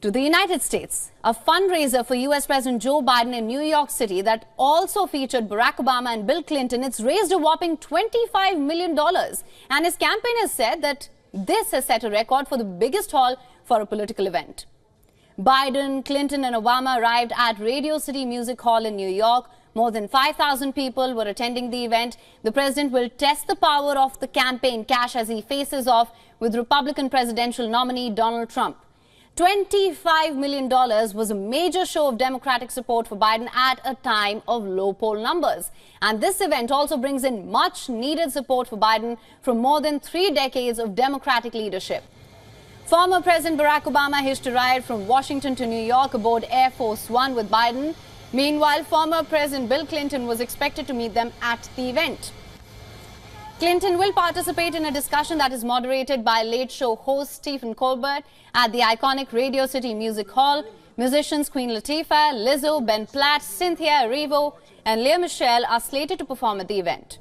To the United States, a fundraiser for US President Joe Biden in New York City that also featured Barack Obama and Bill Clinton. It's raised a whopping $25 million. And his campaign has said that this has set a record for the biggest haul for a political event. Biden, Clinton and Obama arrived at Radio City Music Hall in New York. More than 5,000 people were attending the event. The president will test the power of the campaign cash as he faces off with Republican presidential nominee Donald Trump. $25 million was a major show of Democratic support for Biden at a time of low poll numbers. And this event also brings in much needed support for Biden from more than 3 decades of Democratic leadership. Former President Barack Obama hitched a ride from Washington to New York aboard Air Force One with Biden. Meanwhile, former President Bill Clinton was expected to meet them at the event. Clinton will participate in a discussion that is moderated by late show host Stephen Colbert at the iconic Radio City Music Hall. Musicians Queen Latifah, Lizzo, Ben Platt, Cynthia Erivo and Lea Michele are slated to perform at the event.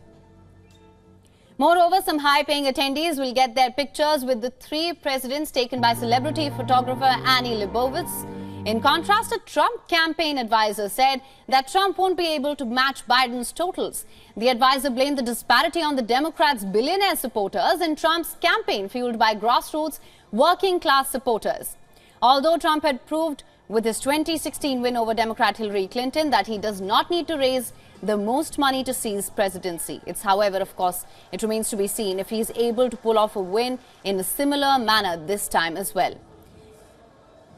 Moreover, some high-paying attendees will get their pictures with the 3 presidents taken by celebrity photographer Annie Leibovitz. In contrast, a Trump campaign advisor said that Trump won't be able to match Biden's totals. The advisor blamed the disparity on the Democrats' billionaire supporters and Trump's campaign fueled by grassroots working-class supporters. Although Trump had proved with his 2016 win over Democrat Hillary Clinton that he does not need to raise the most money to seize presidency. However, of course, it remains to be seen if he is able to pull off a win in a similar manner this time as well.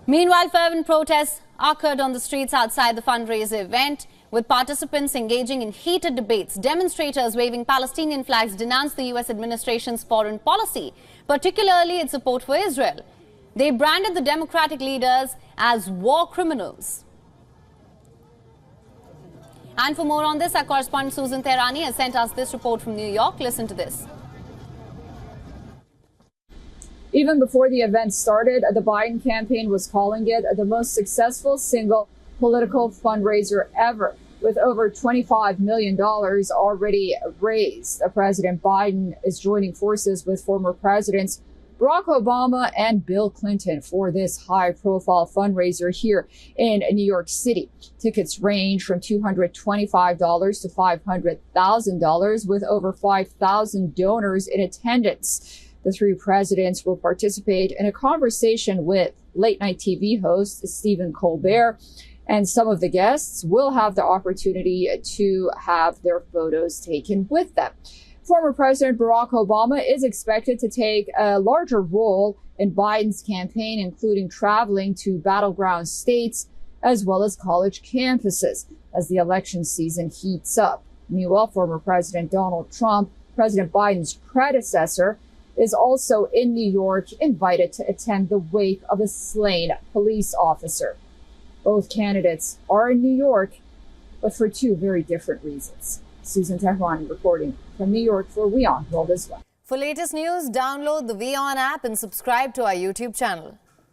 Meanwhile, fervent protests occurred on the streets outside the fundraiser event, with participants engaging in heated debates. Demonstrators waving Palestinian flags denounced the U.S. administration's foreign policy, particularly its support for Israel. They branded the Democratic leaders as war criminals. And for more on this, our correspondent Susan Tehrani has sent us this report from New York. Listen to this. Even before the event started, the Biden campaign was calling it the most successful single political fundraiser ever, with over $25 million already raised. President Biden is joining forces with former presidents Barack Obama and Bill Clinton for this high-profile fundraiser here in New York City. Tickets range from $225 to $500,000, with over 5,000 donors in attendance. The 3 presidents will participate in a conversation with late-night TV host Stephen Colbert, and some of the guests will have the opportunity to have their photos taken with them. Former President Barack Obama is expected to take a larger role in Biden's campaign, including traveling to battleground states as well as college campuses as the election season heats up. Meanwhile, former President Donald Trump, President Biden's predecessor, is also in New York, invited to attend the wake of a slain police officer. Both candidates are in New York, but for 2 very different reasons. Susan Tehrani reporting from New York for WION World as well. For latest news, download the WION app and subscribe to our YouTube channel.